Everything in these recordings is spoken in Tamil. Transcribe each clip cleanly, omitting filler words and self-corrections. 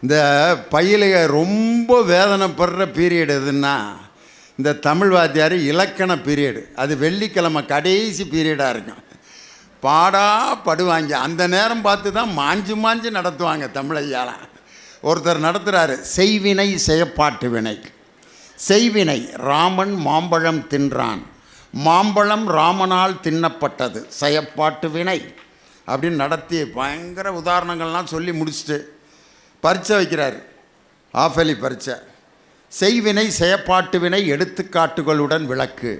இந்த பையலுக ரொம்ப வேதனைப்படுற பீரியட் எதுன்னா இந்த தமிழ் வாத்தியார் இலக்கண பீரியடு. அது வெள்ளிக்கிழமை கடைசி பீரியடாக இருக்கும். படுவாங்க. அந்த நேரம் பார்த்து தான் மாஞ்சு நடத்துவாங்க தமிழையாலாம். ஒருத்தர் நடத்துகிறாரு, செய்வினை செயப்பாட்டு வினை. செய்வினை, ராமன் மாம்பழம் தின்றான், மாம்பழம் ராமனால் தின்னப்பட்டது, செயப்பாட்டு வினை அப்படின்னு நடத்தி பயங்கர உதாரணங்கள்லாம் சொல்லி முடிச்சுட்டு பரீட்சை வைக்கிறார். ஆஃபலி பரீட்சை. செய்வினை செயப்பாட்டு வினை எடுத்துக்காட்டுகளுடன் விளக்கு.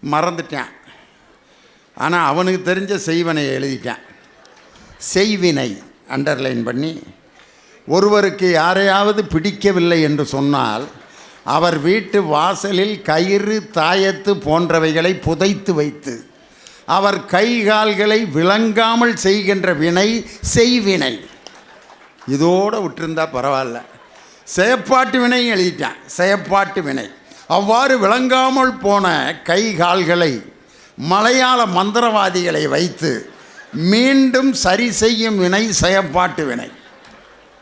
மறந்துட்டேன், ஆனால் அவனுக்கு தெரிஞ்ச செய்வினையை எழுதிட்டேன். செய்வினை அண்டர்லைன் பண்ணி, ஒருவருக்கு யாரையாவது பிடிக்கவில்லை என்று சொன்னால் அவர் வீட்டு வாசலில் கயிறு தாயத்து போன்றவைகளை புதைத்து வைத்து அவர் கை கால்களை விளங்காமல் செய்கின்ற வினை செய்வினை. இதோடு விட்டுருந்தா பரவாயில்ல. செயப்பாட்டு வினையும் எழுதிட்டேன். செயப்பாட்டு வினை, அவ்வாறு விளங்காமல் போன கை கால்களை மலையாள மந்திரவாதிகளை வைத்து மீண்டும் சரி செய்யும் வினை செயப்பாட்டு வினை.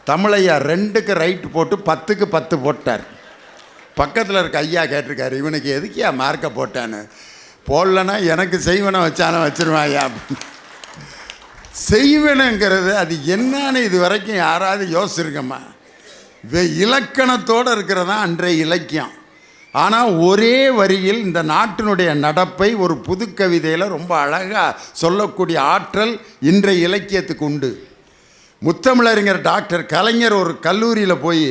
தமிழையா 2க்கு ரைட் போட்டு 10க்கு 10 போட்டார். பக்கத்தில் இருக்க ஐயா கேட்டிருக்காரு, இவனுக்கு எதுக்கியா மார்க்கை போட்டான்னு. போடலன்னா எனக்கு செய்வனை வச்சானே வச்சிருவான் ஐயா. செய்வனங்கிறது அது என்னன்னு இது வரைக்கும் யாராவது யோசிச்சிருக்கம்மா? இலக்கணத்தோடு இருக்கிறதா அன்றைய இலக்கியம். ஆனால் ஒரே வரியில் இந்த நாட்டினுடைய நடப்பை ஒரு புது கவிதையில் ரொம்ப அழகாக சொல்லக்கூடிய ஆற்றல் இன்றைய இலக்கியத்துக்கு உண்டு. முத்தமிழறிஞர் டாக்டர் கலைஞர் ஒரு கல்லூரியில் போய்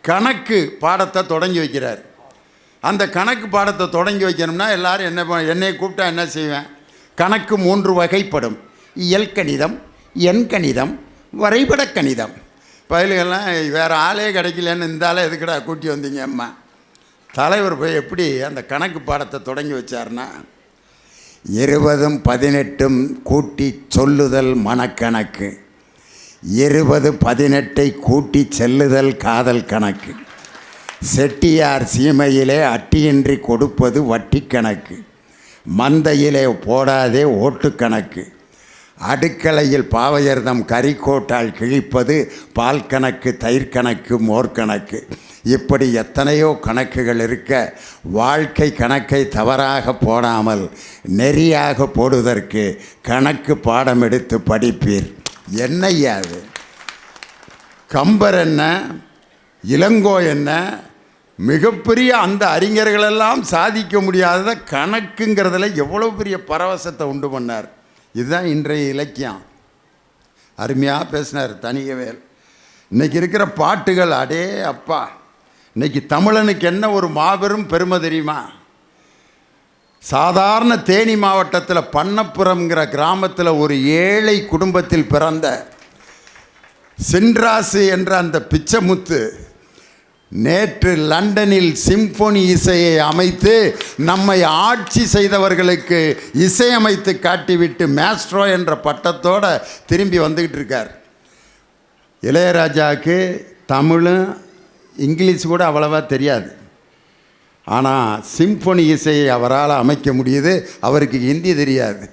கணக்கு பாடத்தை தொடங்கி வைக்கிறார். அந்த கணக்கு பாடத்தை தொடங்கி வைக்கணும்னா எல்லோரும் என்னை கூப்பிட்டா என்ன செய்வேன்? கணக்கு 3 வகைப்படும்: இயல் கணிதம், எண் கணிதம், வரைபட கணிதம். பயிலுகள்லாம் வேறு ஆளே கிடைக்கலன்னு இந்த ஆளை எதுக்கடா கூட்டி வந்தீங்க அம்மா? தலைவர் போய் எப்படி அந்த கணக்கு பாடத்தை தொடங்கி வச்சார்னா, 20ம் 18ம் கூட்டி சொல்லுதல் மனக்கணக்கு, 20 18ஐ கூட்டி செல்லுதல் காதல் கணக்கு, செட்டியார் சீமையிலே அட்டியின்றி கொடுப்பது வட்டி கணக்கு, மந்தையிலே போடாதே ஓட்டு கணக்கு, அடுக்கலையில் பாவையர்தம் கறிக்கோட்டால் கிழிப்பது பால் கணக்கு, தயிர் கணக்கு, மோர் கணக்கு. இப்படி எத்தனையோ கணக்குகள் இருக்க வாழ்க்கை கணக்கை தவறாக போடாமல் நெறியாக போடுவதற்கு கணக்கு பாடம் எடுத்து படிப்பீர். என்னையா அது? கம்பர் என்ன, இளங்கோ என்ன, மிகப்பெரிய அந்த அறிஞர்களெல்லாம் சாதிக்க முடியாத கணக்குங்கிறதுல எவ்வளோ பெரிய பரவசத்தை உண்டு பண்ணார். இதுதான் இன்றைய இலக்கியம். அருமையாக பேசினார் தனிகவேல். இன்றைக்கி இருக்கிற பாட்டுகள், அடே அப்பா! இன்றைக்கி தமிழனுக்கு என்ன ஒரு மாபெரும் பெருமை தெரியுமா? சாதாரண தேனி மாவட்டத்தில் பண்ணப்புறம்ங்கிற கிராமத்தில் ஒரு ஏழை குடும்பத்தில் பிறந்த சின்ராசு என்ற அந்த பிச்சைமுத்து நேற்று லண்டனில் சிம்பொனி இசையை அமைத்து நம்மை ஆட்சி செய்தவர்களுக்கு இசையமைத்து காட்டிவிட்டு மேஸ்ட்ரோ என்ற பட்டத்தோடு திரும்பி வந்துக்கிட்டு இருக்கார். இளையராஜாவுக்கு தமிழும் இங்கிலீஷ் கூட அவ்வளவா தெரியாது. ஆனால் சிம்பொனி இசையை அவரால் அமைக்க முடியுது. அவருக்கு ஹிந்தி தெரியாது.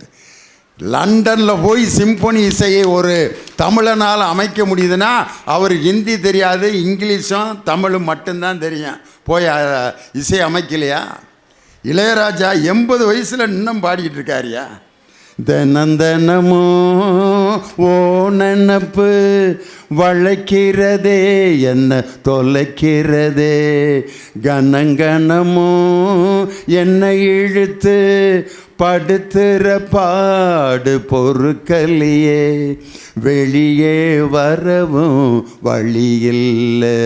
லண்டனில் போய் சிம்பொனி இசையை ஒரு தமிழனால் அமைக்க முடியுதுன்னா அவருக்கு ஹிந்தி தெரியாது, இங்கிலீஷும் தமிழும் மட்டும்தான் தெரியும். போய் இசை அமைக்கலையா? இளையராஜா 80 வயசில் இன்னும் பாடிக்கிட்டு இருக்காரியா? தினந்தனமோ ஓ நினப்பு வளைக்கிறதே என்ன தொலைக்கிறதே, கனங்கனமோ என்னை இழுத்து படுத்துற பாடு பொறுக்கலையே, வெளியே வரவும் வழியில்லை,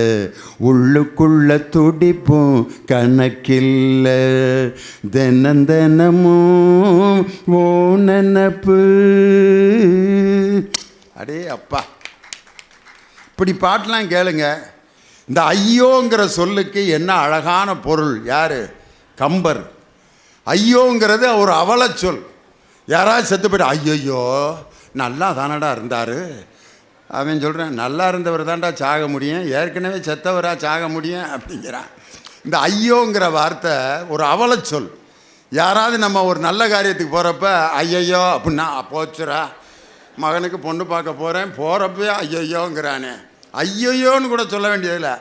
உள்ளுக்குள்ள துடிப்பும் கணக்கில்லை, தினந்தனமும் ஓ நினப்பு. அடே அப்பா! இப்படி பாட்டெலாம் கேளுங்க. இந்த ஐயோங்கிற சொல்லுக்கு என்ன அழகான பொருள்! யார்? கம்பர். ஐயோங்கிறது ஒரு அவல சொல். யாராவது செத்து போய்ட்டு ஐயோ நல்லா தானடா இருந்தார், அவன் சொல்கிறேன் நல்லா இருந்தவர் தான்டா சாக முடியும், ஏற்கனவே செத்தவராக சாக முடியும் அப்படிங்கிறான். இந்த ஐயோங்கிற வார்த்தை ஒரு அவல சொல். யாராவது நம்ம ஒரு நல்ல காரியத்துக்கு போகிறப்ப ஐயையோ அப்படின்னா, போச்சுரா மகனுக்கு பொண்ணு பார்க்க போகிறேன், போகிறப்ப ஐயையோங்கிறானே, ஐயோயோன்னு கூட சொல்ல வேண்டியதில்லை,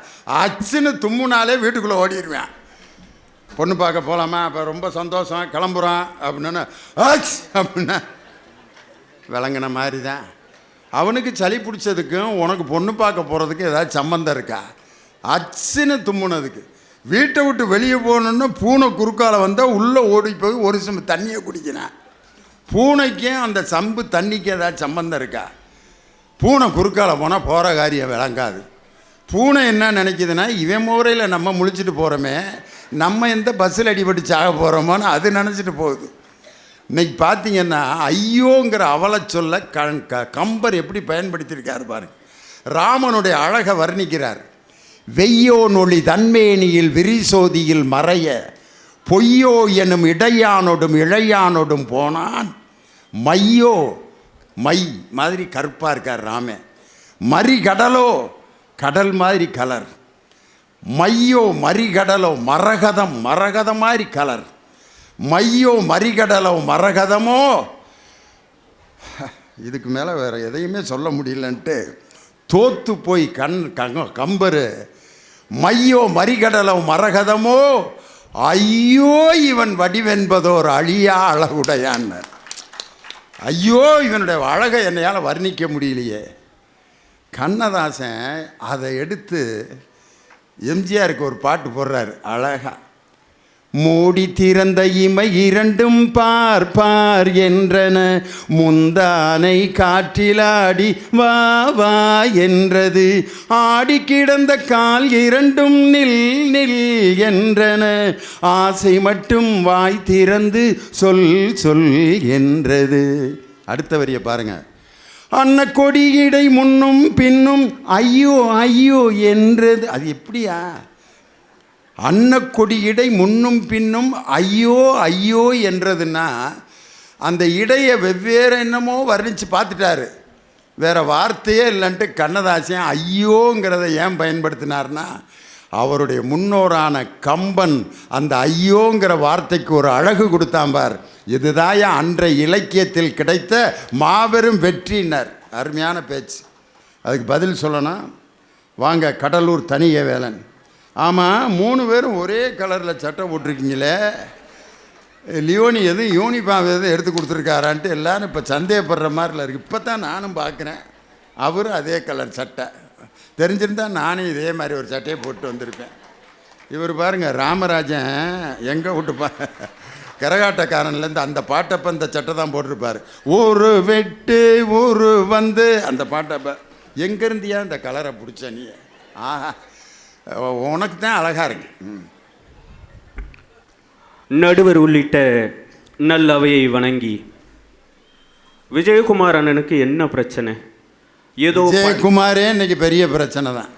அச்சுன்னு தும்முனாலே வீட்டுக்குள்ளே ஓடிடுவேன். பொண்ணு பார்க்க போகலாமா, அப்போ ரொம்ப சந்தோஷம் கிளம்புறோம் அப்படின்னா ஆச் அப்படின்னா விளங்கின மாதிரி தான். அவனுக்கு சளி பிடிச்சதுக்கும் உனக்கு பொண்ணு பார்க்க போகிறதுக்கு ஏதாவது சம்மந்தம் இருக்கா? அச்சுன்னு தும்முனதுக்கு. வீட்டை விட்டு வெளியே போகணுன்னு பூனை குறுக்கால வந்தால் உள்ளே ஓடி போய் ஒரு சம்பு தண்ணியை குடிக்கினேன். பூனைக்கும் அந்த சம்பு தண்ணிக்கு ஏதாவது சம்மந்தம் இருக்கா? பூனை குறுக்கால போனால் போகிற காரியம் விளங்காது. பூனை என்ன நினைக்கிதுன்னா, இவன் முறையில் நம்ம முழிச்சிட்டு போகிறோமே, நம்ம எந்த பஸ்ஸில் அடிபட்டு சாக போகிறோமோன்னு அது நினச்சிட்டு போகுது. இன்றைக்கி பார்த்தீங்கன்னா ஐயோங்கிற அவலை சொல்ல கம்பர் எப்படி பயன்படுத்தியிருக்காரு பாருங்க. ராமனுடைய அழகை வர்ணிக்கிறார். வெய்யோ நொழி தன்மேனியில் விரிசோதியில் மறைய பொய்யோ எனும் இடையானோடும் இளையானோடும் போனான். மையோ மை மாதிரி கருப்பாக இருக்கார் ராமே. மறிகடலோ கடல் மாதிரி கலர். மையோ மறிகடலோ மரகதம் மரகதம் மாதிரி கலர். மையோ மறிகடலோ மரகதமோ. இதுக்கு மேலே வேறு எதையுமே சொல்ல முடியலன்ட்டு தோத்து போய் கம்பர் மையோ மறிகடலோ மரகதமோ ஐயோ இவன் வடிவென்பதோர் அழியா அழகுடையான்னு. ஐயோ இவனுடைய அழகை என்னையால் வர்ணிக்க முடியலையே. கண்ணதாசன் அதை எடுத்து எம்ஜிஆருக்கு ஒரு பாட்டு போடுறாரு அழகா. மூடி திறந்த இமை இரண்டும் பார் பார் என்றன, முந்தானை காற்றிலாடி வா வா என்றது, ஆடி கிடந்த கால் இரண்டும் நில் நில் என்றன, ஆசை மட்டும் வாய் திறந்து சொல் சொல் என்றது. அடுத்த வரியை பாருங்க. அன்ன கொடியிடை முன்னும் பின்னும் ஐயோ ஐயோ என்றது. அது எப்படியா? அன்னக்கொடி இடை முன்னும் பின்னும் ஐயோ ஐயோ என்றதுன்னா அந்த இடையை வெவ்வேறு என்னமோ வர்ணித்து பார்த்துட்டாரு, வேறு வார்த்தையே இல்லைன்ட்டு கண்ணதாசன் ஐயோங்கிறத ஏன் பயன்படுத்தினார்னா, அவருடைய முன்னோரான கம்பன் அந்த ஐயோங்கிற வார்த்தைக்கு ஒரு அழகு கொடுத்தாம்பார். இதுதான் அன்றைய இலக்கியத்தில் கிடைத்த மாபெரும் வெற்றினர். அருமையான பேச்சு. அதுக்கு பதில் சொல்லணும். வாங்க கடலூர் தனிய வேலன். ஆமாம், 3 பேரும் ஒரே கலரில் சட்டை போட்டிருக்கீங்களே, லியோனி எதுவும் யூனிஃபார்ம் எதுவும் எடுத்து கொடுத்துருக்காரான்ட்டு எல்லோரும் இப்போ சந்தேகப்படுற மாதிரில இருக்குது. இப்போ தான் நானும் பார்க்குறேன். அவரும் அதே கலர் சட்டை. தெரிஞ்சிருந்தால் நானும் இதே மாதிரி ஒரு சட்டையை போட்டு வந்திருப்பேன். இவர் பாருங்கள், ராமராஜன் எங்கே விட்டுப்பா கரகாட்டக்காரன்லேருந்து அந்த பாட்டப்போ இந்த சட்டை தான் போட்டிருப்பார். ஒரு வெட்டு ஒரு வந்து அந்த பாட்டப்போ எங்கேருந்தியா இந்த கலரை பிடிச்ச நீ? ஆஹா, உனக்கு தான் அழகாக இருக்கு. நடுவர் உள்ளிட்ட நல்லவையை வணங்கி, விஜயகுமார் அண்ணனுக்கு என்ன பிரச்சனை? ஏதோ விஜயகுமாரே இன்னைக்கு பெரிய பிரச்சனை தான்.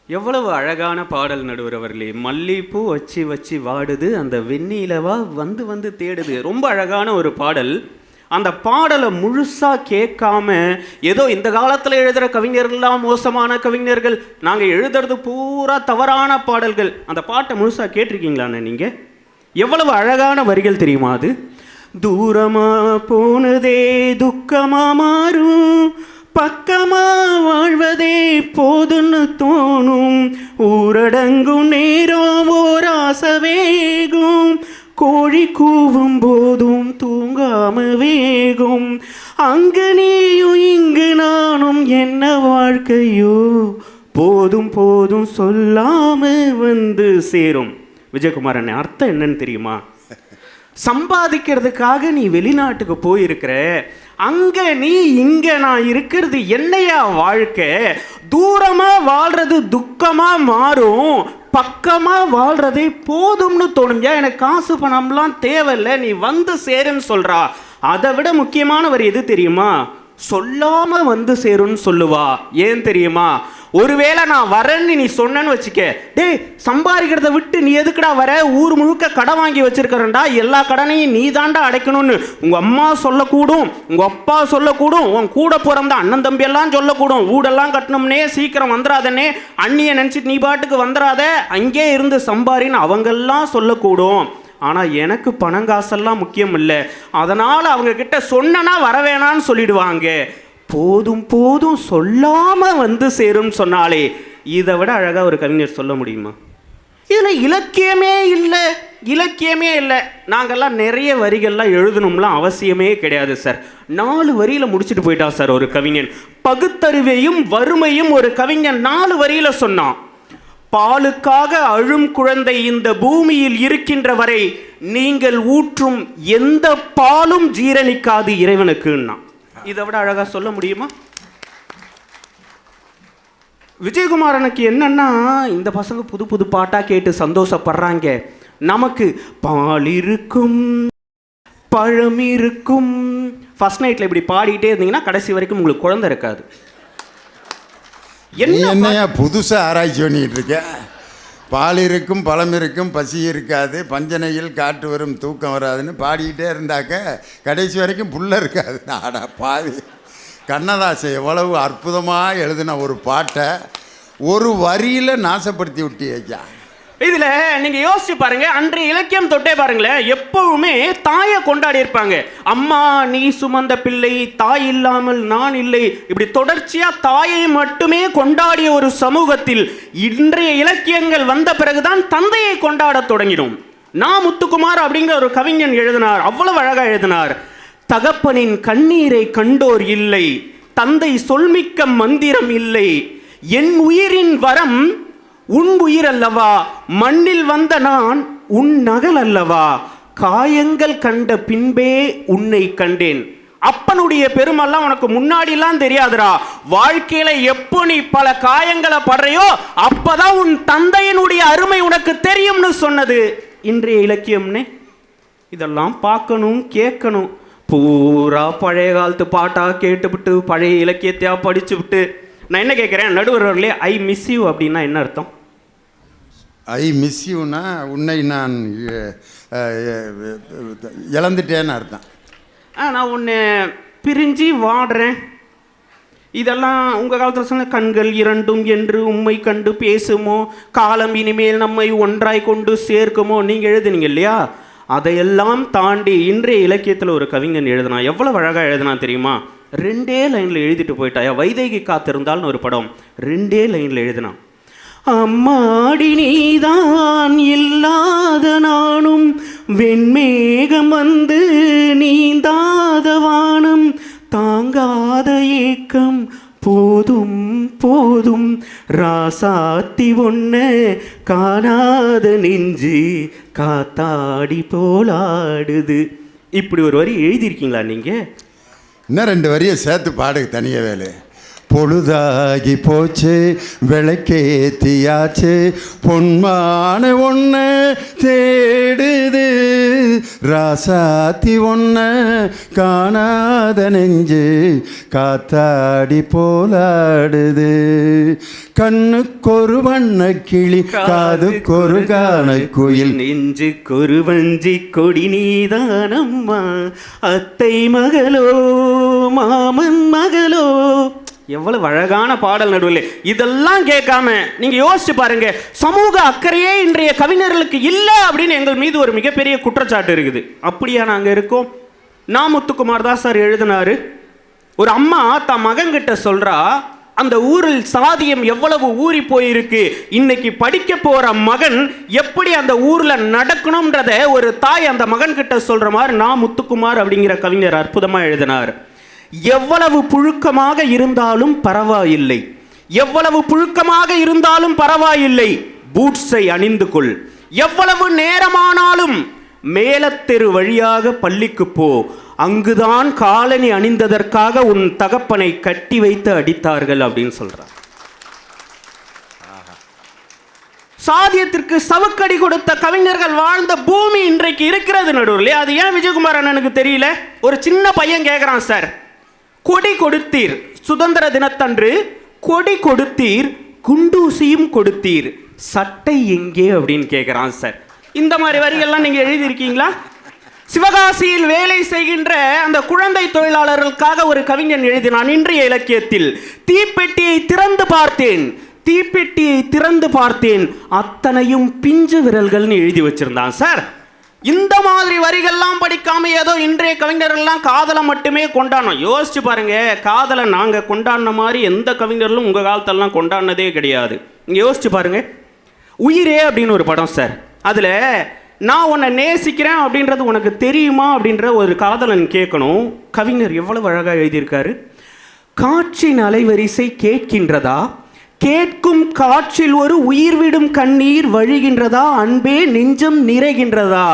எவ்வளவு அழகான பாடல் நடுவர் அவர்களே. மல்லிகைப்பூ வச்சு வச்சு வாடுது, அந்த வெண்ணிலவா வந்து வந்து தேடுது. ரொம்ப அழகான ஒரு பாடல். அந்த பாடலை முழுசாக கேட்காம ஏதோ இந்த காலத்தில் எழுதுகிற கவிஞர்கள்லாம் மோசமான கவிஞர்கள், நாங்கள் எழுதுறது பூரா தவறான பாடல்கள். அந்த பாட்டை முழுசாக கேட்டிருக்கீங்களாண்ணே நீங்கள்? எவ்வளவு அழகான வரிகள் தெரியுமா அது? தூரமா போனதே துக்கமா மாறும், பக்கமா வாழ்வதே போதுன்னு தோணும், ஊரடங்கும் நேரம் ஓர் ஆசை வேகும், கோழி கூவும் போதும் தூங்காம வேகும், அங்கு நீயும் இங்கு நானும் என்ன வாழ்க்கையோ போதும் போதும் சொல்லாம வந்து சேரும். விஜயகுமார் அண்ணன், அர்த்தம் என்னன்னு தெரியுமா? சம்பாதிக்கிறதுக்காக நீ வெளிநாட்டுக்கு போயிருக்கிற, அங்க நீ இங்க நான் இருக்கிறது என்னையா வாழ்க்கை? தூரமா வாழ்றது துக்கமா மாறும், பக்கமா வாழ்றதே போதும்னு தோணுங்க. எனக்கு காசு பணம்லாம் தேவையில்லை, நீ வந்து சேருன்னு சொல்றா. அதை விட முக்கியமான வரி எது தெரியுமா? சொல்லாம வந்து சேருன்னு சொல்லுவா. ஏன் தெரியுமா? ஒருவேளை நான் வரேன்னு நீ சொன்னேன்னு வச்சுக்க, டேய் சம்பாதிக்கிறத விட்டு நீ எதுக்குடா வர, ஊர் முழுக்க கடன் வாங்கி வச்சிருக்கிறேன்டா, எல்லா கடனையும் நீ தாண்டா அடைக்கணும்னு உங்க அம்மா சொல்லக்கூடும், உங்க அப்பா சொல்லக்கூடும், உன் கூட பிறந்த அண்ணன் தம்பி எல்லாம் சொல்லக்கூடும். வீடெல்லாம் கட்டணும்னே, சீக்கிரம் வந்துடாதனே, அண்ணியை நினச்சிட்டு நீ பாட்டுக்கு வந்துடாத, அங்கே இருந்து சம்பாரின்னு அவங்கெல்லாம் சொல்லக்கூடும். ஆனால் எனக்கு பணங்காசெல்லாம் முக்கியம் இல்லை, அதனால் அவங்க கிட்ட சொன்னா வரவேணான்னு சொல்லிடுவாங்க. போதும் போதும் சொல்லாம வந்து சேரும் சொன்னாலே இதை விட அழகா ஒரு கவிஞர் சொல்ல முடியுமா? இதுல இலக்கியமே இல்லை, இலக்கியமே இல்லை. நாங்கள்லாம் நிறைய வரிகள்லாம் எழுதணும்லாம் அவசியமே கிடையாது சார். 4 வரியில முடிச்சுட்டு போயிட்டா சார் ஒரு கவிஞன். பகுத்தறிவையும் வறுமையும் ஒரு கவிஞன் 4 வரியில சொன்னான். பாலுக்காக அழும் குழந்தை இந்த பூமியில் இருக்கின்ற வரை நீங்கள் ஊற்றும் எந்த பாலும் ஜீரணிக்காது இறைவனுக்குன்னா. இதை விட அழகா சொல்ல முடியுமா? விஜயகுமாரனுக்கு என்னன்னா, இந்த பசங்க புது புது பாட்டா கேட்டு சந்தோஷப்படுறாங்க. நமக்கு பால் இருக்கும் பழம் இருக்கும். ஃபர்ஸ்ட் நைட்ல இப்படி பாடிட்டே இருந்தீங்கன்னா கடைசி வரைக்கும் உங்களுக்கு குழந்தை இருக்காது. என்னையா புதுசா ஆராய்ச்சி பண்ணிட்டு இருக்க? பால் இருக்கும் பழம் இருக்கும் பசி இருக்காது, பஞ்சனையில் காற்று வரும் தூக்கம் வராதுன்னு பாடிக்கிட்டே இருந்தாக்க கடைசி வரைக்கும் புள்ள இருக்காது. ஆடா பாவி, கண்ணதாசன் எவ்வளவு அற்புதமாக எழுதின ஒரு பாட்டை ஒரு வரியில் நாசப்படுத்தி விட்டியா. இதுல நீங்க யோசிச்சு பாருங்க, அன்றைய இலக்கியம் தொட்டே பாருங்களேன், எப்பவுமே தாயை கொண்டாடி இருப்பாங்க. அம்மா நீ சுமந்த பிள்ளை, தாய் இல்லாமல் நான் இல்லை, இப்படி தொடர்ச்சியா தாயை மட்டுமே கொண்டாடிய ஒரு சமூகத்தில் இன்றைய இலக்கியங்கள் வந்த பிறகுதான் தந்தையை கொண்டாட தொடங்கினோம். முத்துக்குமார் அப்படிங்கிற ஒரு கவிஞன் எழுதினார், அவ்வளவு அழகா எழுதினார். தகப்பனின் கண்ணீரை கண்டோர் இல்லை, தந்தை சொல்மிக்க மந்திரம் இல்லை, என் உயிரின் வரம் உன் உயிர் அல்லவா, மண்ணில் வந்த நான் உன் நகல் அல்லவா, காயங்கள் கண்ட பின்பே உன்னை கண்டேன். அப்பனுடைய பெருமெல்லாம் உனக்கு முன்னாடிலாம் தெரியாதுடா, வாழ்க்கையில எப்போ நீ பல காயங்களை படுறையோ அப்பதான் உன் தந்தையினுடைய அருமை உனக்கு தெரியும்னு சொன்னது இன்றைய இலக்கியம்னு. இதெல்லாம் பார்க்கணும் கேட்கணும். பூரா பழைய காலத்து பாட்டா கேட்டுவிட்டு பழைய இலக்கியத்தையா படிச்சு விட்டு நான் என்ன கேட்குறேன், நடுவர்களே, ஐ மிஸ் யூ அப்படின்னா என்ன அர்த்தம்? ஐ மிஸ் யூனா உன்னை நான் இழந்துட்டேன்னு அர்த்தம். நான் உன்னை பிரிஞ்சு வாடுறேன். இதெல்லாம் உங்கள் காலத்தில் சொன்ன கண்கள் இரண்டும் என்று உம்மை கண்டு பேசுமோ, காலம் இனிமேல் நம்மை ஒன்றாய் கொண்டு சேர்க்குமோ நீங்கள் எழுதுனீங்க இல்லையா? அதையெல்லாம் தாண்டி இன்றைய இலக்கியத்தில் ஒரு கவிஞன் எழுதினா எவ்வளோ அழகாக எழுதினா தெரியுமா? 2 லைனில் எழுதிட்டு போயிட்டாயா. வைதேகி காத்திருந்தால்னு ஒரு படம் 2 லைனில் எழுதினான். அம்மாடி நீதான் இல்லாத நானும், வெண்மேகம் வந்து நீந்தாத வானம், தாங்காத ஏக்கம் போதும் போதும், ராசாத்தி ஒன்ன காணாத நெஞ்சு காத்தாடி போலாடுது. இப்படி ஒரு வரி எழுதியிருக்கீங்களா நீங்கள்? இன்னும் 2 வரியை சேர்த்து பாடுக்கு தனிய வேலை. பொழுதாகி போச்சு விளக்கேத்தியாச்சு, பொன்மான ஒன்று தேடுது, ராசாத்தி ஒன்ன காணாத நெஞ்சு காத்தாடி போலாடுது, கண்ணுக்கொரு வண்ண கிளி காதுக்கொரு காண குயில், நெஞ்சுக்கொரு வஞ்சி கொடி நீதானம்மா, அத்தை மகளோ மாமன் மகளோ. எவ்வளவு அழகான பாடல் நடுவில். இதெல்லாம் கேட்காம நீங்க யோசிச்சு பாருங்க, சமூக அக்கறையே இன்றைய கவிஞர்களுக்கு இல்லை அப்படின்னு எங்கள் மீது ஒரு மிகப்பெரிய குற்றச்சாட்டு இருக்குது. அப்படியா நாங்க இருக்கோம்? முத்துக்குமார் தான் சார் எழுதினாரு. ஒரு அம்மா தன் மகன்கிட்ட சொல்றா, அந்த ஊரில் சாதியம் எவ்வளவு ஊறி போயிருக்கு, இன்னைக்கு படிக்க போற மகன் எப்படி அந்த ஊர்ல நடக்கணும்ன்றத ஒரு தாய் அந்த மகன் கிட்ட சொல்ற மாதிரி முத்துக்குமார் அப்படிங்கிற கவிஞர் அற்புதமா எழுதினார். எவ்வளவு புழுக்கமாக இருந்தாலும் பரவாயில்லை, எவ்வளவு புழுக்கமாக இருந்தாலும் பரவாயில்லை, பூட்ஸை அணிந்து கொள், எவ்வளவு நேரமானாலும் மேலத்தெரு வழியாக பள்ளிக்கு போ, அங்குதான் காலணி அணிந்ததற்காக உன் தகப்பனை கட்டி வைத்து அடித்தார்கள் அப்படின்னு சொல்றார். சாதியத்திற்கு சவுக்கடி கொடுத்த கவிஞர்கள் வாழ்ந்த பூமி இன்றைக்கு இருக்கிறது நடுவில். அது ஏன் விஜயகுமார் அண்ணனுக்கு தெரியல? ஒரு சின்ன பையன் கேட்கிறான், சார் கொடி கொடுத்தீர், சுதந்திர தினத்தன்று கொடி கொடுத்தீர், குண்டூசியும் கொடுத்தீர், சட்டை எங்கே அப்படின்னு கேட்கிறான் சார். இந்த மாதிரி வரிகள்லாம் நீங்க எழுதியிருக்கீங்களா? சிவகாசியில் வேலை செய்கின்ற அந்த குழந்தை தொழிலாளர்களுக்காக ஒரு கவிஞன் எழுதினான் இன்றைய இலக்கியத்தில். தீப்பெட்டியை திறந்து பார்த்தேன், தீப்பெட்டியை திறந்து பார்த்தேன், அத்தனையும் பிஞ்சு விரல்கள்னு எழுதி வச்சிருந்தான் சார். இந்த மாதிரி வரிகள்லாம் படிக்காம ஏதோ இன்றைய கவிஞர்கள்லாம் காதலை மட்டுமே கொண்டாடணும். யோசிச்சு பாருங்க, காதலை நாங்கள் கொண்டாடின மாதிரி எந்த கவிஞர்களும் உங்கள் காலத்தெல்லாம் கொண்டாடினதே கிடையாது. நீங்கள் யோசிச்சு பாருங்க. உயிரே அப்படின்னு ஒரு படம் சார், அதில் நான் உன்னை நேசிக்கிறேன் அப்படின்றது உனக்கு தெரியுமா அப்படின்ற ஒரு காதலன் கேட்கணும். கவிஞர் எவ்வளவு அழகாக எழுதியிருக்காரு. காற்றின் அலைவரிசை கேட்கின்றதா, கேட்கும் காற்றில் ஒரு உயிர் விடும் கண்ணீர் வழிகின்றதா, அன்பே நெஞ்சம் நிறைகின்றதா,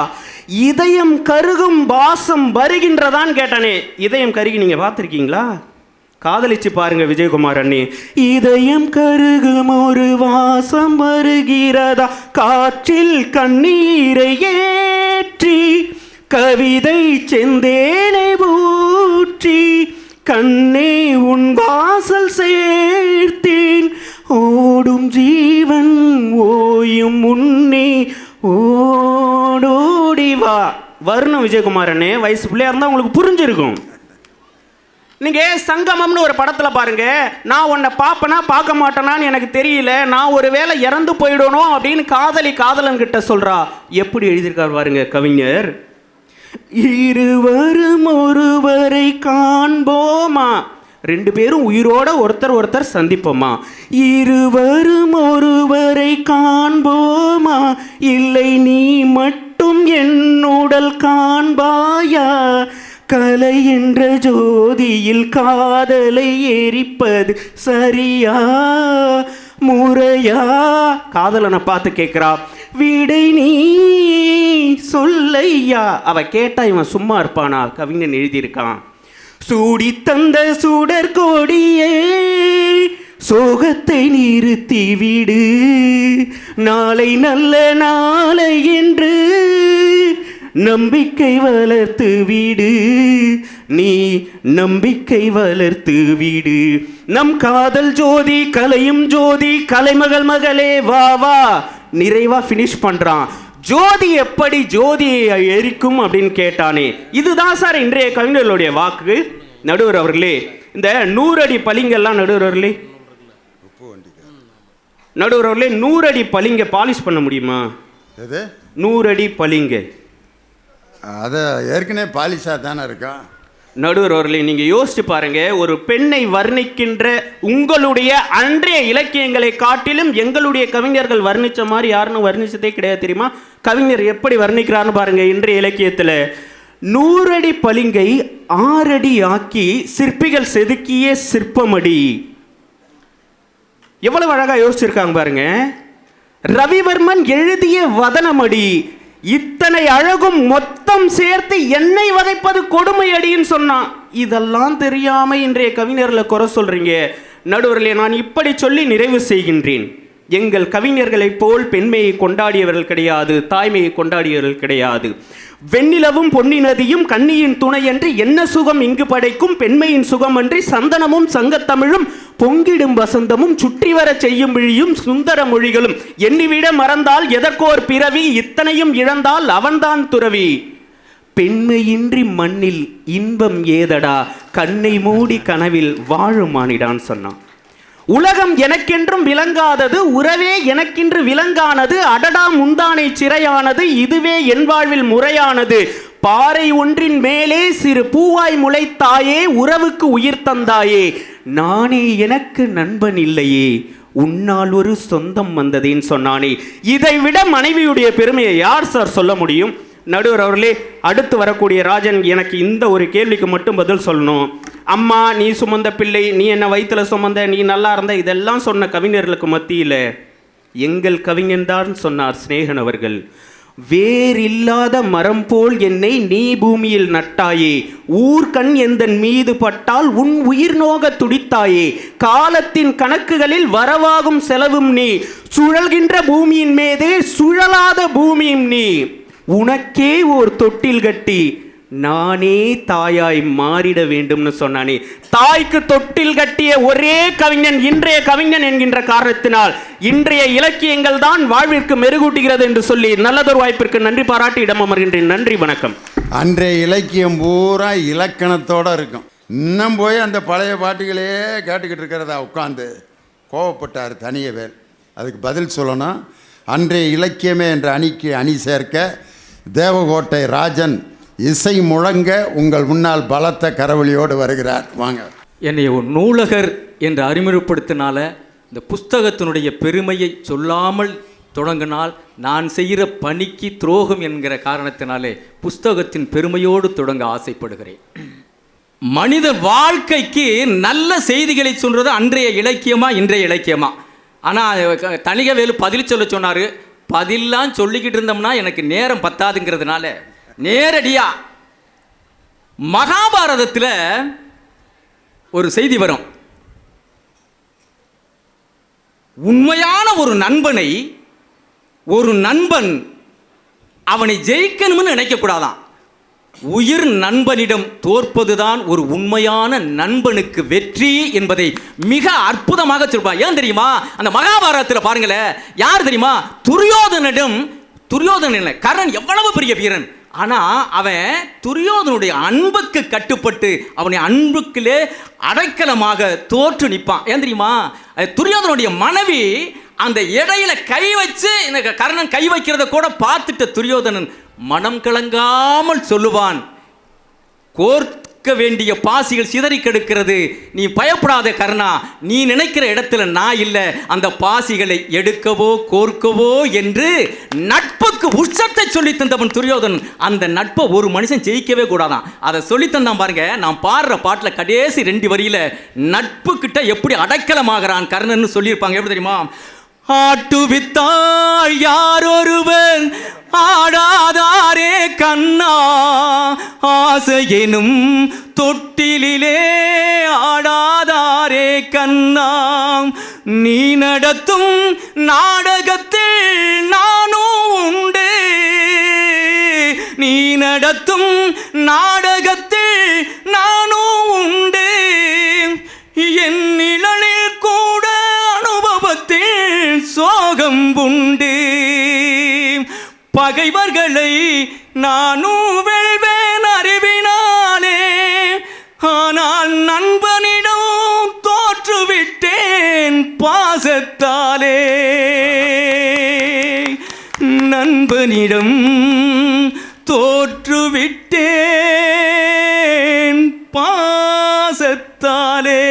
இதயம் கருகும் வாசம் வருகின்றதான்னு கேட்டானே. இதயம் கருகி நீங்க பார்த்துருக்கீங்களா? காதலிச்சு பாருங்க விஜயகுமார் அண்ணி. இதயம் கருகும் ஒரு வாசம் வருகிறதா, காற்றில் கண்ணீரை ஏற்றி கவிதை செந்தேனை ஊற்றி கண்ணே உன் வாசல் சேர்த்தேன், ஓடும் ஜீவன் ஓயும் முன்னே ஓடோடி வா. வரணும் விஜயகுமார் அண்ணே, வயசு பிள்ளையா இருந்தால் உங்களுக்கு புரிஞ்சிருக்கும். நீங்கள் சங்கமம்னு ஒரு படத்தில் பாருங்க, நான் உன்னை பார்ப்பனா பார்க்க மாட்டேனான்னு எனக்கு தெரியல, நான் ஒரு வேளை இறந்து போயிடணும் அப்படின்னு காதலன் கிட்ட சொல்றா. எப்படி எழுதியிருக்கார் பாருங்க கவிஞர். இருவரும் ஒருவரை காண்போமா, ரெண்டு பேரும் உயிரோட ஒருத்தர் சந்திப்போமா, இருவரும் ஒருவரை காண்போமா, இல்லை நீ மட்டும் என்னுடல் காண்பாயா, கலை என்ற ஜோதியில் காதலை எரிப்பது சரியா முறையா. காதலனை பார்த்து கேட்கிறா, விடை நீ சொல்லையா. அவ கேட்டா இவன் சும்மா இருப்பானா? கவிஞன் எழுதியிருக்கான். சூடி தந்த சுடர் கொடியே சோகத்தை நிறுத்தி விடு, நாளை நல்ல நாளை என்று நம்பிக்கை வளர்த்து வீடு, நீ நம்பிக்கை வளர்த்து வீடு, நம் காதல் ஜோதி கலையும் ஜோதி, கலைமகள் மகளே வா வா. நிறைவா ஃபினிஷ் பண்றான். ஜோதி எப்படி ஜோதியை எரிக்கும் அப்படின்னு கேட்டானே. இதுதான் சார் இன்றைய கவிஞர்களுடைய வாக்கு. நடுவர் அவர்களே, இந்த 100 அடி பளிங்கெல்லாம் நடுவர் அவர்களே 100 அடி பளிங்க பாலிஷ் பண்ண முடியுமா? 100 அடி பளிங்க அதை ஏற்கனவே பாலிஷாக தானே இருக்கா? நடுவர் அவர்களே, நீங்கள் யோசிச்சு பாருங்க, ஒரு பெண்ணை வர்ணிக்கின்ற உங்களுடைய அன்றைய இலக்கியங்களை காட்டிலும் எங்களுடைய கவிஞர்கள் வர்ணித்த மாதிரி யாருன்னு வர்ணிச்சதே கிடையாது தெரியுமா? கவிஞர் எப்படி வர்ணிக்கிறான்னு பாருங்க. இன்றைய இலக்கியத்தில் 100 அடி பளிங்கை 6 அடி ஆக்கி சிற்பிகள் செதுக்கிய சிற்பமடி. எவ்வளவு அழகா யோசிச்சிருக்காங்க பாருங்க. ரவிவர்மன் எழுதிய வதனமடி. இத்தனை அழகும் மொத்தம் சேர்த்து என்னை வதைப்பது கொடுமை அடின்னு சொன்னான். இதெல்லாம் தெரியாம இன்றைய கவிஞர்களை குறை சொல்றீங்க. நடுவர்களே, நான் இப்படி சொல்லி நிறைவு செய்கின்றேன். எங்கள் கவிஞர்களைப் போல் பெண்மையை கொண்டாடியவர்கள் கிடையாது, தாய்மையை கொண்டாடியவர்கள் கிடையாது. வெண்ணிலவும் பொன்னி நதியும் கண்ணியின் துணையன்றி என்ன சுகம் இங்கு படைக்கும், பெண்மையின் சுகமன்றி சந்தனமும் சங்கத்தமிழும் பொங்கிடும் வசந்தமும் சுற்றி வர செய்யும் விழியும் சுந்தர மொழிகளும் எண்ணிவிட மறந்தால் எதற்கோர் பிறவி, இத்தனையும் இழந்தால் அவன்தான் துறவி. பெண்மையின்றி மண்ணில் இன்பம் ஏதடா, கண்ணை மூடி கனவில் வாழும் மானிடான்னு சொன்னான். உலகம் எனக்கென்றும் விளங்காதது, உறவே எனக்கென்று விளங்கானது, அடடா முந்தானை சிறையானது, இதுவே என் வாழ்வில் முறையானது. பாறை ஒன்றின் மேலே சிறு பூவாய் முளைத்தாயே, உறவுக்கு உயிர் தந்தாயே, நானே எனக்கு நண்பன் இல்லையே, உன்னால் ஒரு சொந்தம் வந்ததேன்னு சொன்னானே. இதை விட மனைவியுடைய பெருமையை யார் சார் சொல்ல முடியும்? நடுவர் அவர்களே, அடுத்து வரக்கூடிய ராஜன் எனக்கு இந்த ஒரு கேள்விக்கு மட்டும் பதில் சொல்லணும். அம்மா நீ சுமந்த பிள்ளை, நீ என்ன வயிற்றுல சுமந்த, நீ நல்லா இருந்த, இதெல்லாம் சொன்ன கவிஞர்களுக்கு மத்தியில் எங்கள் கவிஞன் தான் சொன்னார் சிநேகன் அவர்கள். வேறில்லாத மரம் போல் என்னை நீ பூமியில் நட்டாயே, ஊர்கண் எந்தன் மீது பட்டால் உன் உயிர் நோக துடித்தாயே, காலத்தின் கணக்குகளில் வரவாகும் செலவும் நீ, சுழல்கின்ற பூமியின் மீதே சுழலாத பூமியும் நீ, உனக்கே ஒரு தொட்டில் கட்டி நானே தாயாய் மாறிட வேண்டும்னு சொன்னானே. தாய்க்கு தொட்டில் கட்டிய ஒரே கவிஞன் இன்றைய கவிஞன் என்கின்ற காரணத்தினால் இன்றைய இலக்கியங்கள் தான் வாழ்விற்கு மெருகூட்டுகிறது என்று சொல்லி நல்லதொரு வாய்ப்பிற்கு நன்றி பாராட்டி இடம் அமர்கின்றேன். நன்றி, வணக்கம். அன்றைய இலக்கியம் பூரா இலக்கணத்தோடு இருக்கும். இன்னும் போய் அந்த பழைய பாட்டுகளே கேட்டுக்கிட்டு இருக்கிறதா உட்காந்து கோவப்பட்டார் தனியவேல். அதுக்கு பதில் சொல்லணும். அன்றைய இலக்கியமே என்ற அணிக்கு அணி சேர்க்க தேவகோட்டை ராஜன் இசை முழங்க உங்கள் முன்னால் பலத்த கரவொலியோடு வருகிறார். வாங்க. என்னை ஒரு நூலகர் என்று அறிமுகப்படுத்தினால இந்த புஸ்தகத்தினுடைய பெருமையை சொல்லாமல் தொடங்கினால் நான் செய்கிற பணிக்கு துரோகம் என்கிற காரணத்தினாலே புஸ்தகத்தின் பெருமையோடு தொடங்க ஆசைப்படுகிறேன். மனித வாழ்க்கைக்கு நல்ல செய்திகளை சொல்கிறது அன்றைய இலக்கியமா இன்றைய இலக்கியமா? ஆனால் தணிகவேலு பதில் சொன்னார். பதிலாம் சொல்லிக்கிட்டு இருந்தோம்னா எனக்கு நேரம் பத்தாதுங்கிறதுனால நேரடியாக மகாபாரதத்தில் ஒரு செய்தி வரும். உண்மையான ஒரு நண்பன் அவனை ஜெயிக்கணும்னு நினைக்கக்கூடாதான். உயிர் நண்பனிடம் தோற்பதுதான் ஒரு உண்மையான நண்பனுக்கு வெற்றி என்பதை மிக அற்புதமாக சொல்வான். ஏன் தெரியுமா? அந்த மகாபாரதத்தில் பாருங்களேன், யார் தெரியுமா? துரியோதனன் கர்ணன் எவ்வளவு பெரிய வீரன், ஆனால் அவன் துரியோதனுடைய அன்புக்கு கட்டுப்பட்டு அவனை அன்புக்குள்ளே அடைக்கலமாக தோற்று நிற்பான். ஏன் தெரியுமா? துரியோதனுடைய மனைவி அந்த இடையில கை வச்சு கர்ணன் கை வைக்கிறத கூட பார்த்துட்ட துரியோதனன் மனம் கலங்காமல் சொல்லுவான், கோர்க்க வேண்டிய பாசிகள் சிதறி கெடுக்கிறது, நீ பயப்படாத கர்ணா, நீ நினைக்கிற இடத்துல நான் இல்லை, அந்த பாசிகளை எடுக்கவோ கோர்க்கவோ என்று நட்புக்கு உச்சத்தை சொல்லி தந்தவன் துரியோதனன். அந்த நட்பை ஒரு மனுஷன் ஜெயிக்கவே கூடாதான். அதை சொல்லி தந்தான் பாருங்க. நான் பாடுற பாட்டில் கடைசி 2 வரியில நட்பு கிட்ட எப்படி அடைக்கலமாகறான் கர்ணன் சொல்லியிருப்பாங்க. எப்படி தெரியுமா? ஆட்டுவித்தாள் யாரொருவர் ஆடாதாரே கண்ணா, ஆசையெனும் தொட்டிலே ஆடாதாரே கண்ணா, நீ நடத்தும் நாடகத்தில் நானும் உண்டு, நீ நடத்தும் நாடகத்தில் நானும் உண்டு, என் நிழலில் கூட அனுபவத்தில் சோகம் உண்டு, பகைவர்களை நானும் வெல்வேன் அறிவினாலே, ஆனால் நண்பனிடம் தோற்றுவிட்டேன் பாசத்தாலே, நண்பனிடம் தோற்றுவிட்டேன் பாசத்தாலே.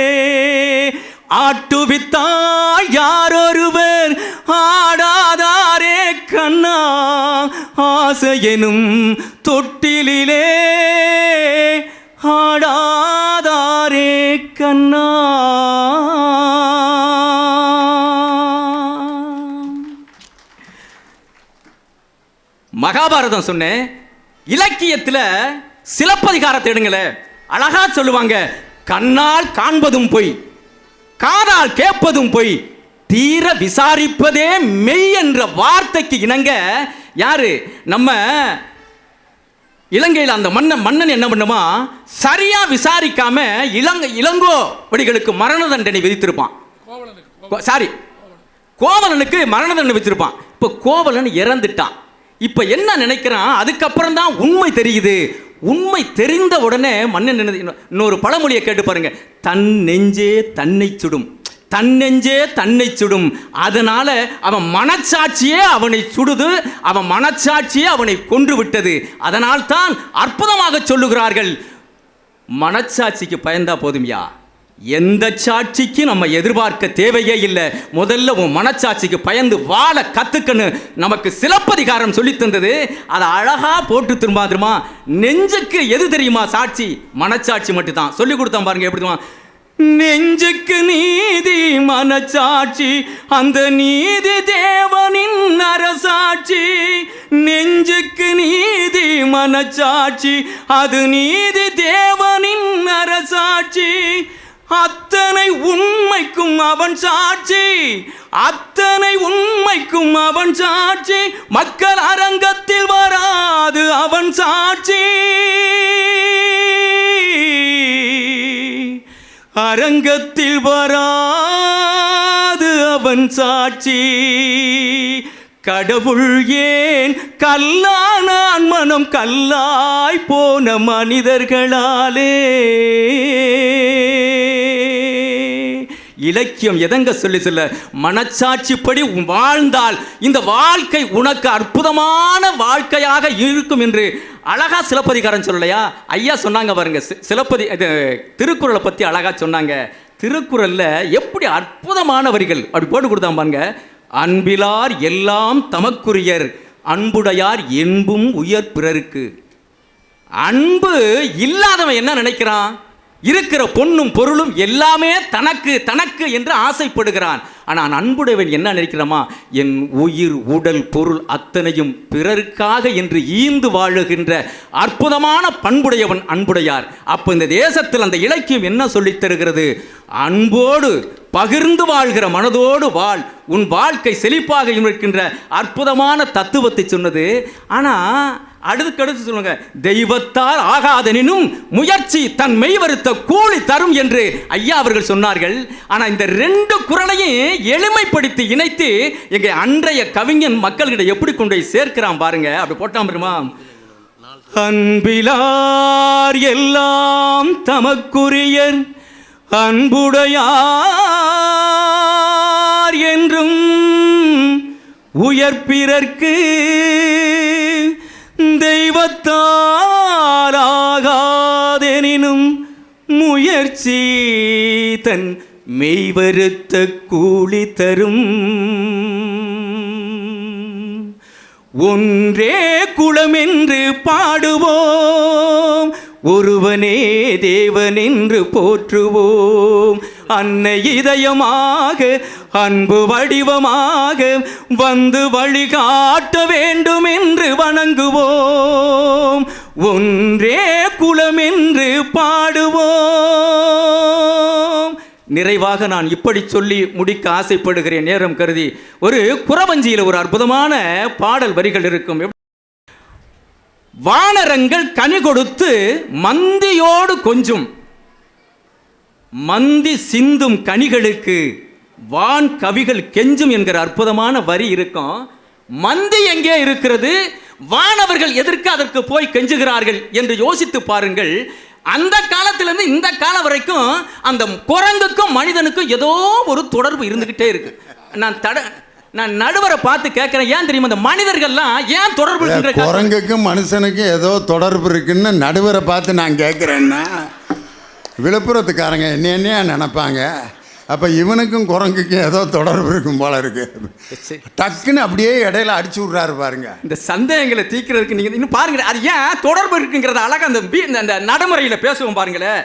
ஆட்டுவித்தாய் யாரொருவர் ஆடாதாரே கண்ணா, ஆசையெனும் தொட்டிலே ஆடாதாரே கண்ணா. மகாபாரதம் சொன்னேன். இலக்கியத்தில் சிலப்பதிகாரத்தை எடுங்களே, அழகா சொல்லுவாங்க, கண்ணால் காண்பதும் பொய், காதால் கேட்பதும் பொய், தீர விசாரிப்பதே மெய் என்ற வார்த்தைக்கு இணங்க யாரு நம்ம இலங்கையில் அந்த மன்னன் என்ன பண்ணுமா, சரியா விசாரிக்காம இளங்கோவடிகளுக்கு மரண தண்டனை விதித்திருப்பான். கோவலனுக்கு மரண தண்டனை விதிச்சிருப்பான். இப்போ கோவலன் இறந்துட்டான். இப்போ என்ன நினைக்கிறான், அதுக்கப்புறம் தான் உண்மை தெரியுது. உண்மை தெரிந்த உடனே மன்னன் இன்னொரு பழமொழியை கேட்டு பாருங்க, தன் நெஞ்சே தன்னை சுடும், தன் நெஞ்சே தன்னை சுடும். அதனால அவன் மனச்சாட்சியே அவனை சுடுது, அவன் மனச்சாட்சியே அவனை கொன்று விட்டது. அதனால் தான் அற்புதமாக சொல்லுகிறார்கள், மனச்சாட்சிக்கு பயந்தா போதும்யா, எந்த சாட்சிக்கு நம்ம எதிர்பார்க்க தேவையே இல்லை, முதல்ல உன் மனச்சாட்சிக்கு பயந்து வாழ கத்துக்கன்னு நமக்கு சிலப்பதிகாரம் சொல்லி தந்தது. அதை அழகா போட்டு திரும்பாதுமா. நெஞ்சுக்கு எது தெரியுமா சாட்சி? மனச்சாட்சி மட்டும் தான் சொல்லி கொடுத்தான் பாருங்க. எப்படி நெஞ்சுக்கு நீதி மனச்சாட்சி, அந்த நீதி தேவனின் அரசாட்சி, நெஞ்சுக்கு நீதி மனச்சாட்சி, அது நீதி தேவனின் அரசாட்சி, அத்தனை உண்மைக்கும் அவன் சாட்சி, அத்தனை உண்மைக்கும் அவன் சாட்சி, மக்கள் அரங்கத்தில் வராது அவன் சாட்சி, அரங்கத்தில் வராது அவன் சாட்சி, கடவுள் ஏன் கல்லானான் மனம் கல்லாய் போன மனிதர்களாலே, இலக்கியம் எதங்க சொல்ல மனச்சாட்சிப்படி வாழ்ந்தால் இந்த வாழ்க்கை உனக்கு அற்புதமான வாழ்க்கையாக இருக்கும் என்று அழகா சிலப்பதிகாரன் சொல்லலையா? ஐயா சொன்னாங்க பாருங்க, திருக்குறளை பற்றி அழகா சொன்னாங்க. திருக்குறள்ல எப்படி அற்புதமான வரிகள் அப்படி போட்டு கொடுத்தா பாருங்க. அன்பிலார் எல்லாம் தமக்குரியர், அன்புடையார் என்பும் உயர் பிறருக்கு. அன்பு இல்லாதவன் என்ன நினைக்கிறான்? இருக்கிற பொண்ணும் பொருளும் எல்லாமே தனக்கு தனக்கு என்று ஆசைப்படுகிறான். ஆனால் அன்புடையவன் என்ன நினைக்கிறாமா? என் உயிர் உடல் பொருள் அத்தனையும் பிறருக்காக என்று ஈந்து வாழுகின்ற அற்புதமான பண்புடையவன் அன்புடையார். அப்போ இந்த தேசத்தில் அந்த இலக்கியம் என்ன சொல்லித் தருகிறது? அன்போடு பகிர்ந்து வாழ்கிற மனதோடு வாழ், உன் வாழ்க்கை செழிப்பாக இருக்கின்ற அற்புதமான தத்துவத்தை சொன்னது. ஆனால் அடுத்து சொல்லுங்க, தெய்வத்தால் ஆகாதெனினும் முயற்சி தன் மெய் வருத்த கூலி தரும் என்று ஐயா அவர்கள் சொன்னார்கள். ஆனால் இந்த ரெண்டு குறளையும் எளிமைப்படுத்தி இணைத்து எங்க அன்றைய கவிஞன் மக்கள்கிட்ட எப்படி கொண்டு போய் சேர்க்கிறான் பாருங்க. அப்படி போட்டான் பெருமா. அன்பிலார் எல்லாம் தமக்குரியர், அன்புடையார் என்றும் உயர்பிறர்க்கு, தெய்வத்தாலாகாதெனினும் முயற்சி தன் மெய்வருத்த கூலி தரும். ஒன்றே குலமென்று பாடுவோம், ஒருவனே தேவன் என்று போற்றுவோம். அன்னை இதயமாக அன்பு வடிவமாக வந்து வழிகாட்ட வேண்டும் என்று வணங்குவோம். ஒன்றே குலம் என்று பாடுவோம். நிறைவாக நான் இப்படி சொல்லி முடிக்க ஆசைப்படுகிறேன், நேரம் கருதி. ஒரு குறவஞ்சியில் ஒரு அற்புதமான பாடல் வரிகள் இருக்கும். வானரங்கள் கனி கொடுத்து மந்தியோடு கொஞ்சும், மந்தி சிந்தும் கனிகளுக்கு வான் கவிகள் கெஞ்சும் என்கிற அற்புதமான வரி இருக்கும். மந்தி எங்கே இருக்கிறது? வானவர்கள் எதற்கு அதற்கு போய் கெஞ்சுகிறார்கள் என்று யோசித்து பாருங்கள். அந்த காலத்திலிருந்து இந்த காலம் வரைக்கும் அந்த குரங்குக்கும் மனிதனுக்கும் ஏதோ ஒரு தொடர்பு இருந்துகிட்டே இருக்கு. நான் நடுவரை பார்த்து கேட்கிறேன், ஏன் தெரியுமா இந்த மனிதர்கள்லாம் ஏன் தொடர்பு இருக்கு? குரங்குக்கும் மனுஷனுக்கும் ஏதோ தொடர்பு இருக்குன்னு நடுவரை பார்த்து நான் கேட்குறேன்னா விழுப்புரத்துக்காரங்க என்ன நினைப்பாங்க? அப்போ இவனுக்கும் குரங்குக்கும் ஏதோ தொடர்பு இருக்கும் போல இருக்கு. டக்குன்னு அப்படியே இடையில அடிச்சு விட்றாரு பாருங்க. இந்த சந்தேகங்களை தீர்க்கிறதுக்கு நீங்கள் இன்னும் பாருங்க, அது ஏன் தொடர்பு இருக்குங்கிறத அழகாக அந்த நடைமுறையில் பேசுவோம் பாருங்களேன்.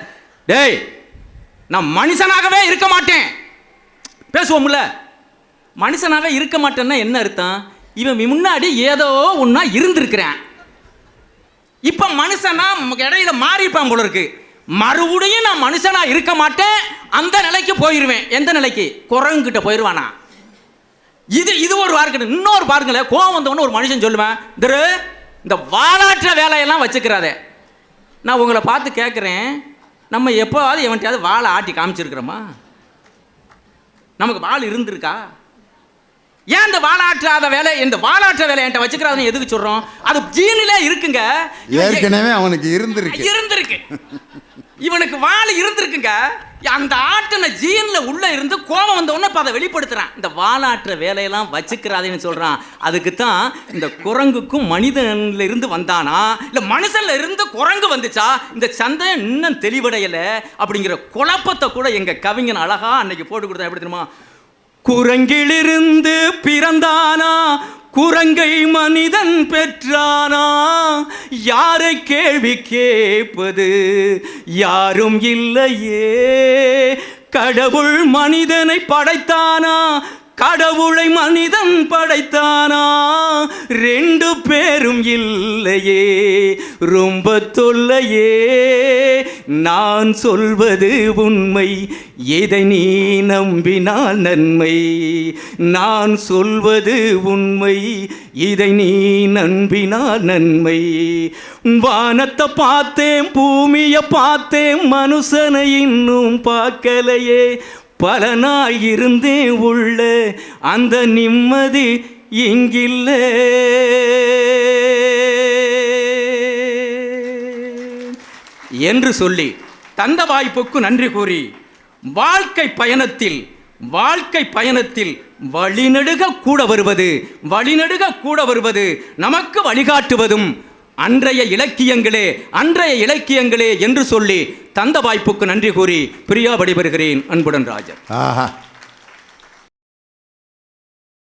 டேய், நான் மனுஷனாகவே இருக்க மாட்டேன் பேசுவோம்ல. மனுஷனாக இருக்க மாட்டேன்னா என்ன அர்த்தம்? இவன் முன்னாடி ஏதோ ஒன்றா இருந்திருக்கிறேன், இப்போ மனுஷனா இடையில மாறிப்பான் போல இருக்கு. மறுபடியும் நான் மனுஷனா இருக்க மாட்டேன், அந்த நிலைக்கு போயிடுவேன். எந்த நிலைக்கு? குரங்குகிட்ட போயிடுவானா? இது ஒரு பார்க்கணும். இன்னொரு பாருங்களேன், கோவம் வந்தவொன்னு ஒரு மனுஷன் சொல்லுவேன், இந்த வாலாற்ற வேலையெல்லாம் வச்சுக்கிறாதே. நான் உங்களை பார்த்து கேட்குறேன், நம்ம எப்போவாவது எவன்ட்டையாவது வாழை ஆட்டி காமிச்சிருக்கிறோமா? நமக்கு வாள் இருந்திருக்கா? ஏன் இந்த வாலாற்றாத வேலை, இந்த வாலாற்ற வேலை என்கிட்ட வச்சுக்கிறாதுன்னு எதுக்கு சொல்றோம்? அது ஜீனிலே இருக்குங்க. ஏற்கனவே அவனுக்கு இருந்திருக்கு. இவனுக்கு வாள் இருந்திருக்குங்க. அந்த ஆட்டின ஜீன்ல உள்ள இருந்து கோபம் வந்த உடனே அதை வெளிப்படுத்துறான். இந்த வாலாற்ற வேலையெல்லாம் வச்சுக்கிறாதேன்னு சொல்றான். அதுக்கு தான் இந்த குரங்குக்கும் மனிதன்ல இருந்து வந்தானா இல்ல மனுஷன்ல இருந்து குரங்கு வந்துச்சா, இந்த சந்தேகம் இன்னும் தெளிவடையல அப்படிங்கிற குழப்பத்தை கூட எங்க கவிஞன் அழகா அன்னைக்கு போட்டு கொடுத்தா. எப்படி தெரியுமா? குரங்கிலிருந்து பிறந்தானா, குரங்கை மனிதன் பெற்றானா, யாரை கேள்வி கேட்பது யாரும் இல்லையே. கடவுள் மனிதனை படைத்தானா, கடவுளை மனிதன் படைத்தானா, ரெண்டு பேரும் இல்லையே, ரொம்ப தொல்லையே. நான் சொல்வது உண்மை, எதை நீ நம்பினால் நன்மை. நான் சொல்வது உண்மை, இதை நீ நம்பினால் நன்மை. வானத்தை பார்த்தேன், பூமியை பார்த்தேன், மனுஷனை இன்னும் பார்க்கலையே. பல நாள் இருந்தே உள்ள அந்த நிம்மதி இங்கில்ல. என்று சொல்லி தந்த வாய்ப்புக்கு நன்றி கூறி வாழ்க்கை பயணத்தில் வழிநெடுக கூட வருவது நமக்கு வழிகாட்டுவதும் அன்றைய இலக்கியங்களே என்று சொல்லி தந்த வாய்ப்புக்கு நன்றி கூறி பிரியா விடைபெறுகிறேன். அன்புடன் ராஜன். ஆஹா